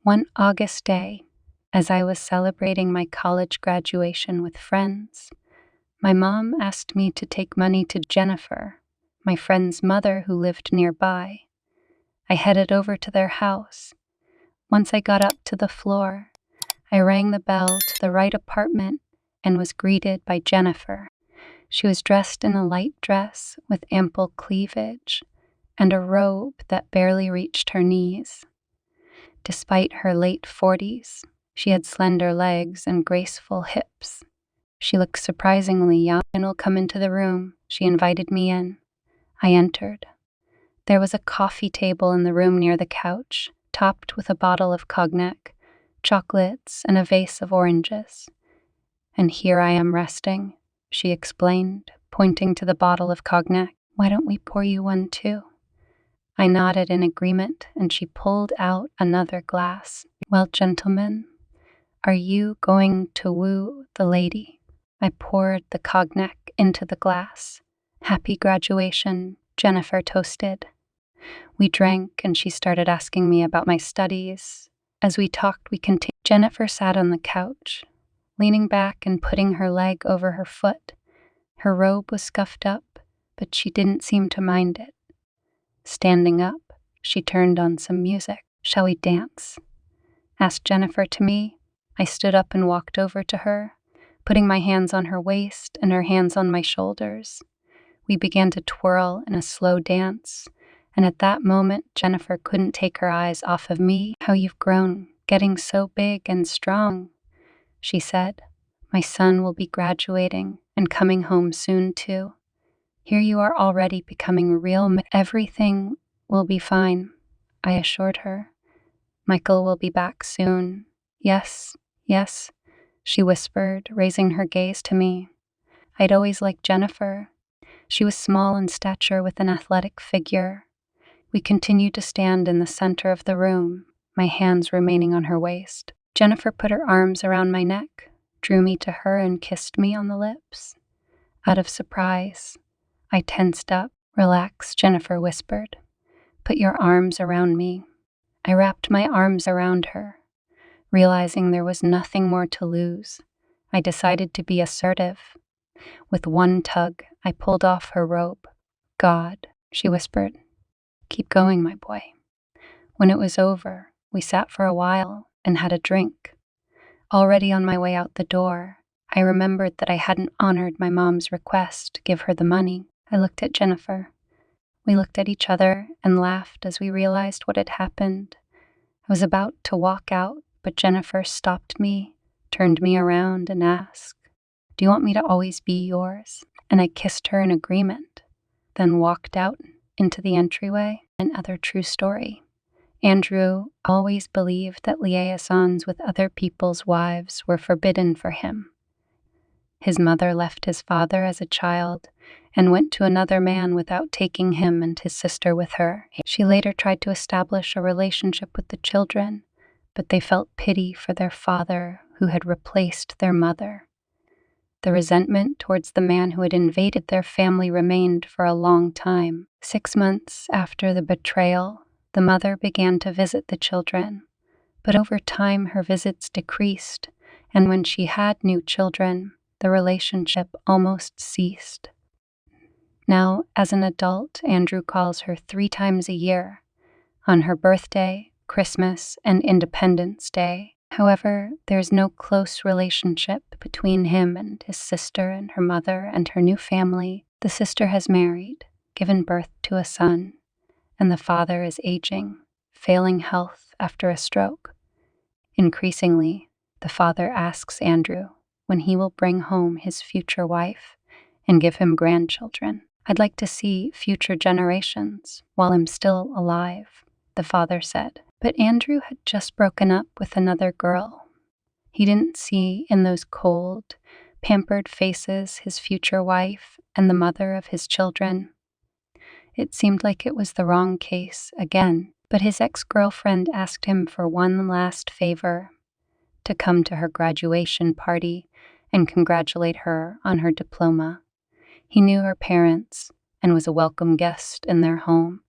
One August day, as I was celebrating my college graduation with friends, my mom asked me to take money to Jennifer, my friend's mother who lived nearby. I headed over to their house. Once I got up to the floor, I rang the bell to the right apartment and was greeted by Jennifer. She was dressed in a light dress with ample cleavage and a robe that barely reached her knees. Despite her late 40s, she had slender legs and graceful hips. She looked surprisingly young. "I'll come into the room," she invited me in. I entered. There was a coffee table in the room near the couch, topped with a bottle of cognac, chocolates, and a vase of oranges. "And here I am resting," she explained, pointing to the bottle of cognac. "Why don't we pour you one too?" I nodded in agreement, and she pulled out another glass. "Well, gentlemen, are you going to woo the lady?" I poured the cognac into the glass. "Happy graduation," Jennifer toasted. We drank, and she started asking me about my studies. As we talked, we continued. Jennifer sat on the couch, leaning back and putting her leg over her foot. Her robe was scuffed up, but she didn't seem to mind it. Standing up, she turned on some music. "Shall we dance?" asked Jennifer to me. I stood up and walked over to her, putting my hands on her waist and her hands on my shoulders. We began to twirl in a slow dance, and at that moment, Jennifer couldn't take her eyes off of me. "How you've grown, getting so big and strong," she said. "My son will be graduating and coming home soon too. Here you are already becoming real. Everything will be fine," I assured her. "Michael will be back soon." Yes, she whispered, raising her gaze to me. I'd always liked Jennifer. She was small in stature with an athletic figure. We continued to stand in the center of the room, my hands remaining on her waist. Jennifer put her arms around my neck, drew me to her, and kissed me on the lips. Out of surprise, I tensed up. "Relax," Jennifer whispered. "Put your arms around me." I wrapped my arms around her. Realizing there was nothing more to lose, I decided to be assertive. With one tug, I pulled off her robe. "God," she whispered. "Keep going, my boy." When it was over, we sat for a while and had a drink. Already on my way out the door, I remembered that I hadn't honored my mom's request to give her the money. I looked at Jennifer. We looked at each other and laughed as we realized what had happened. I was about to walk out, but Jennifer stopped me, turned me around, and asked, "Do you want me to always be yours?" And I kissed her in agreement, then walked out into the entryway. Another true story. Andrew always believed that liaisons with other people's wives were forbidden for him. His mother left his father as a child and went to another man without taking him and his sister with her. She later tried to establish a relationship with the children, but they felt pity for their father who had replaced their mother. The resentment towards the man who had invaded their family remained for a long time. 6 months after the betrayal, the mother began to visit the children, but over time her visits decreased, and when she had new children, the relationship almost ceased. Now, as an adult, Andrew calls her 3 times a year, on her birthday, Christmas, and Independence Day. However, there's no close relationship between him and his sister and her mother and her new family. The sister has married, given birth to a son, and the father is aging, failing health after a stroke. Increasingly, the father asks Andrew when he will bring home his future wife and give him grandchildren. "I'd like to see future generations while I'm still alive," the father said. But Andrew had just broken up with another girl. He didn't see in those cold, pampered faces his future wife and the mother of his children. It seemed like it was the wrong case again, but his ex-girlfriend asked him for one last favor: to come to her graduation party and congratulate her on her diploma. He knew her parents and was a welcome guest in their home.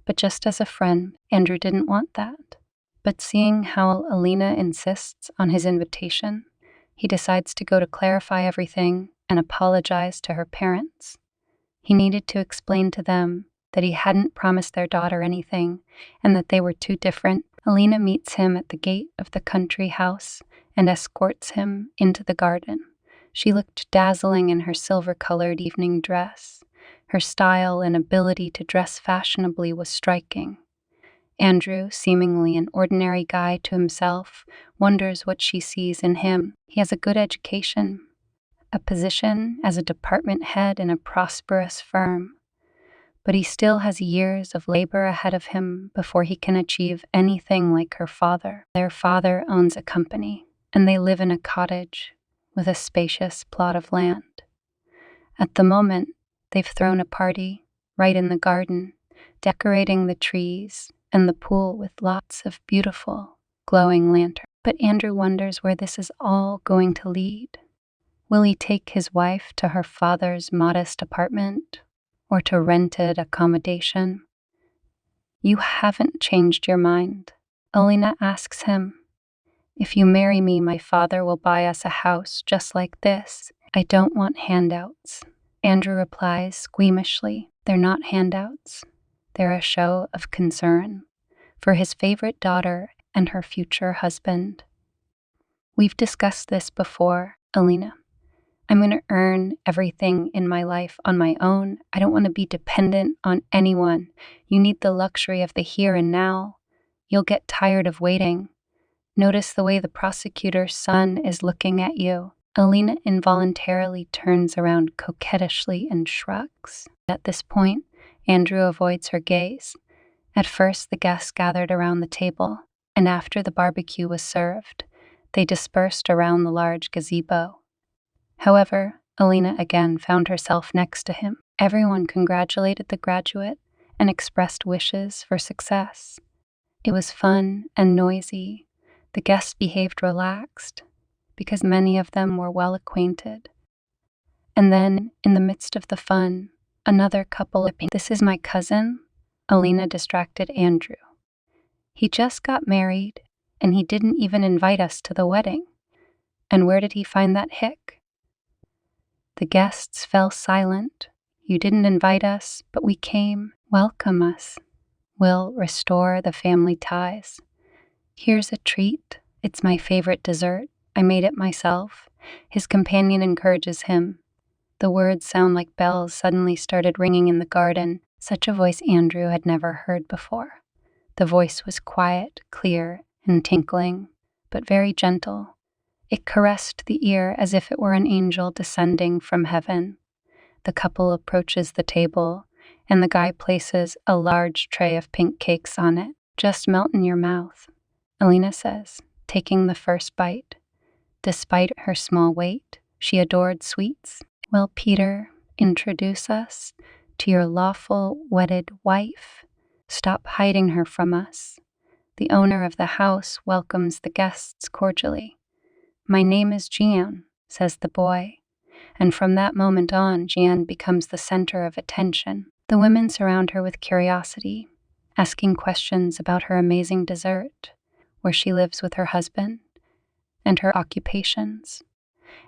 But just as a friend, Andrew didn't want that. But seeing how Alina insists on his invitation, he decides to go to clarify everything and apologize to her parents. He needed to explain to them that he hadn't promised their daughter anything and that they were too different. Alina meets him at the gate of the country house and escorts him into the garden. She looked dazzling in her silver-colored evening dress. Her style and ability to dress fashionably was striking. Andrew, seemingly an ordinary guy to himself, wonders what she sees in him. He has a good education, a position as a department head in a prosperous firm, but he still has years of labor ahead of him before he can achieve anything like her father. Their father owns a company, and they live in a cottage with a spacious plot of land. At the moment, they've thrown a party right in the garden, decorating the trees and the pool with lots of beautiful, glowing lanterns. But Andrew wonders where this is all going to lead. Will he take his wife to her father's modest apartment or to rented accommodation? You haven't changed your mind, Alina asks him. If you marry me, my father will buy us a house just like this. I don't want handouts. Andrew replies squeamishly, they're not handouts. They're a show of concern for his favorite daughter and her future husband. We've discussed this before, Alina. I'm going to earn everything in my life on my own. I don't want to be dependent on anyone. You need the luxury of the here and now. You'll get tired of waiting. Notice the way the prosecutor's son is looking at you. Alina involuntarily turns around coquettishly and shrugs. At this point, Andrew avoids her gaze. At first, the guests gathered around the table, and after the barbecue was served, they dispersed around the large gazebo. However, Alina again found herself next to him. Everyone congratulated the graduate and expressed wishes for success. It was fun and noisy. The guests behaved relaxed because many of them were well acquainted. And then, in the midst of the fun, another couple appeared. This is my cousin, Alina distracted Andrew. He just got married, and he didn't even invite us to the wedding. And where did he find that hick? The guests fell silent. You didn't invite us, but we came. Welcome us. We'll restore the family ties. Here's a treat. It's my favorite dessert. I made it myself. His companion encourages him. The words sound like bells suddenly started ringing in the garden. Such a voice Andrew had never heard before. The voice was quiet, clear, and tinkling, but very gentle. It caressed the ear as if it were an angel descending from heaven. The couple approaches the table, and the guy places a large tray of pink cakes on it. Just melt in your mouth, Alina says, taking the first bite. Despite her small weight, she adored sweets. Well, Peter, introduce us to your lawful wedded wife. Stop hiding her from us. The owner of the house welcomes the guests cordially. My name is Gian, says the boy, and from that moment on, Gian becomes the center of attention. The women surround her with curiosity, asking questions about her amazing dessert, where she lives with her husband, and her occupations,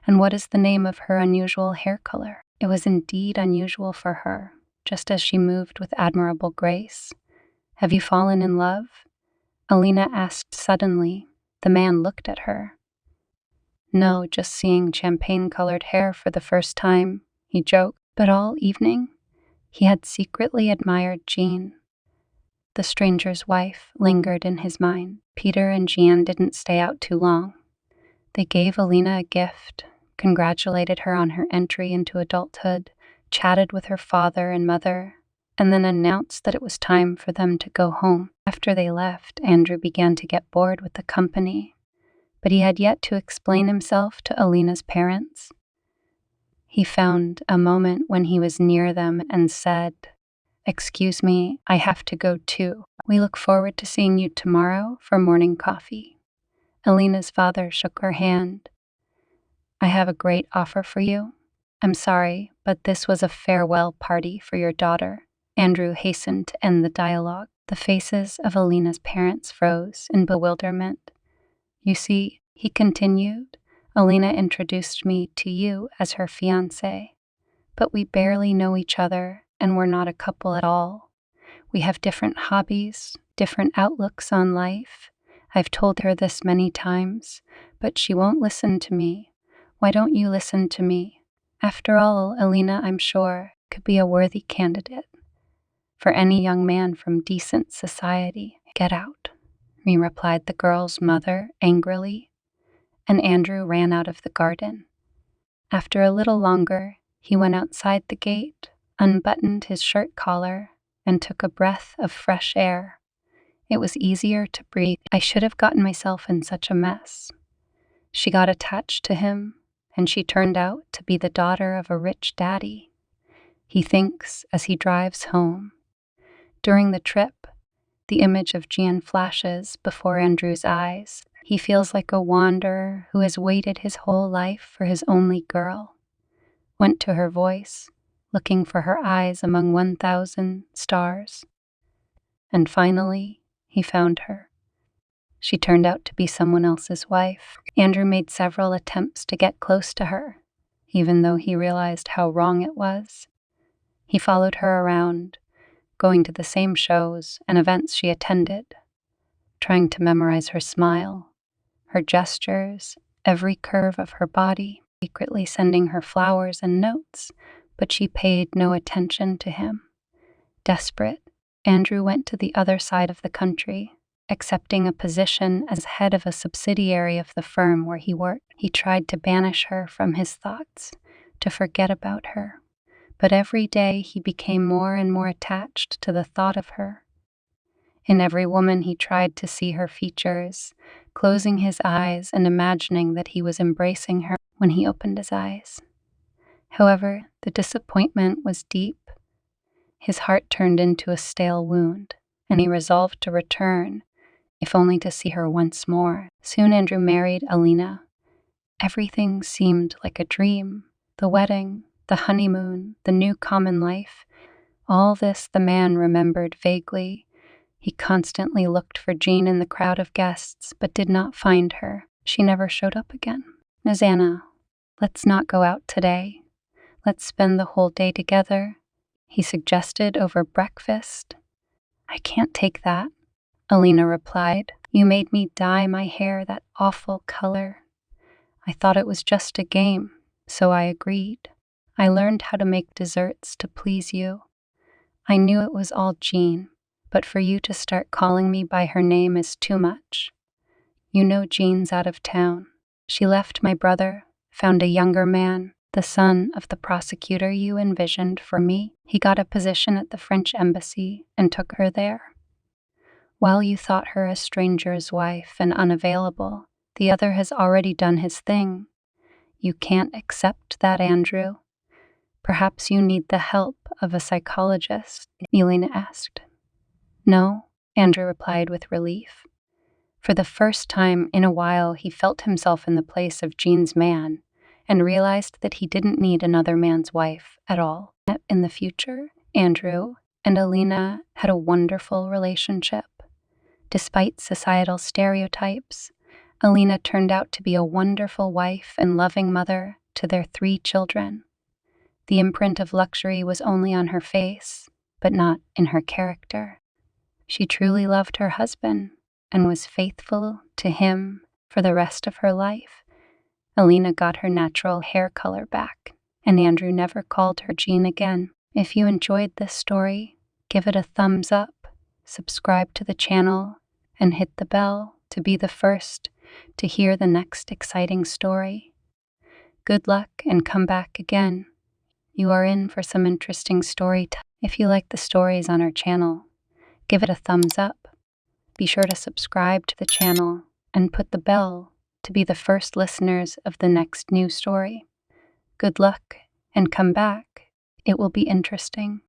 and what is the name of her unusual hair color. It was indeed unusual for her, just as she moved with admirable grace. Have you fallen in love? Alina asked suddenly. The man looked at her. No, just seeing champagne-colored hair for the first time, he joked. But all evening, he had secretly admired Jean. The stranger's wife lingered in his mind. Peter and Jean didn't stay out too long. They gave Alina a gift, congratulated her on her entry into adulthood, chatted with her father and mother, and then announced that it was time for them to go home. After they left, Andrew began to get bored with the company, but he had yet to explain himself to Alina's parents. He found a moment when he was near them and said, "Excuse me, I have to go too. We look forward to seeing you tomorrow for morning coffee." Alina's father shook her hand. I have a great offer for you. I'm sorry, but this was a farewell party for your daughter. Andrew hastened to end the dialogue. The faces of Alina's parents froze in bewilderment. You see, he continued, Alina introduced me to you as her fiancé, but we barely know each other and we're not a couple at all. We have different hobbies, different outlooks on life. I've told her this many times, but she won't listen to me. Why don't you listen to me? After all, Alina, I'm sure, could be a worthy candidate for any young man from decent society. Get out, replied the girl's mother angrily, and Andrew ran out of the garden. After a little longer, he went outside the gate, unbuttoned his shirt collar, and took a breath of fresh air. It was easier to breathe. I should have gotten myself in such a mess. She got attached to him, and she turned out to be the daughter of a rich daddy. He thinks as he drives home. During the trip, the image of Jean flashes before Andrew's eyes. He feels like a wanderer who has waited his whole life for his only girl. Went to her voice, looking for her eyes among 1,000 stars. And finally, he found her. She turned out to be someone else's wife. Andrew made several attempts to get close to her, even though he realized how wrong it was. He followed her around, going to the same shows and events she attended, trying to memorize her smile, her gestures, every curve of her body, secretly sending her flowers and notes, but she paid no attention to him. Desperate, Andrew went to the other side of the country, accepting a position as head of a subsidiary of the firm where he worked. He tried to banish her from his thoughts, to forget about her, but every day he became more and more attached to the thought of her. In every woman he tried to see her features, closing his eyes and imagining that he was embracing her when he opened his eyes. However, the disappointment was deep. His heart turned into a stale wound, and he resolved to return, if only to see her once more. Soon Andrew married Alina. Everything seemed like a dream. The wedding, the honeymoon, the new common life. All this the man remembered vaguely. He constantly looked for Jean in the crowd of guests, but did not find her. She never showed up again. Anna, let's not go out today. Let's spend the whole day together, he suggested over breakfast. I can't take that, Alina replied. You made me dye my hair that awful color. I thought it was just a game, so I agreed. I learned how to make desserts to please you. I knew it was all Jean, but for you to start calling me by her name is too much. You know Jean's out of town. She left my brother, found a younger man, the son of the prosecutor you envisioned for me. He got a position at the French embassy and took her there. While you thought her a stranger's wife and unavailable, the other has already done his thing. You can't accept that, Andrew. Perhaps you need the help of a psychologist, Alina asked. No, Andrew replied with relief. For the first time in a while, he felt himself in the place of Jean's man and realized that he didn't need another man's wife at all. In the future, Andrew and Alina had a wonderful relationship. Despite societal stereotypes, Alina turned out to be a wonderful wife and loving mother to their 3 children. The imprint of luxury was only on her face, but not in her character. She truly loved her husband and was faithful to him for the rest of her life. Alina got her natural hair color back, and Andrew never called her Jean again. If you enjoyed this story, give it a thumbs up, subscribe to the channel, and hit the bell to be the first to hear the next exciting story. Good luck and come back again. You are in for some interesting story time. If you like the stories on our channel, give it a thumbs up. Be sure to subscribe to the channel and put the bell to be the first listeners of the next new story. Good luck and come back. It will be interesting.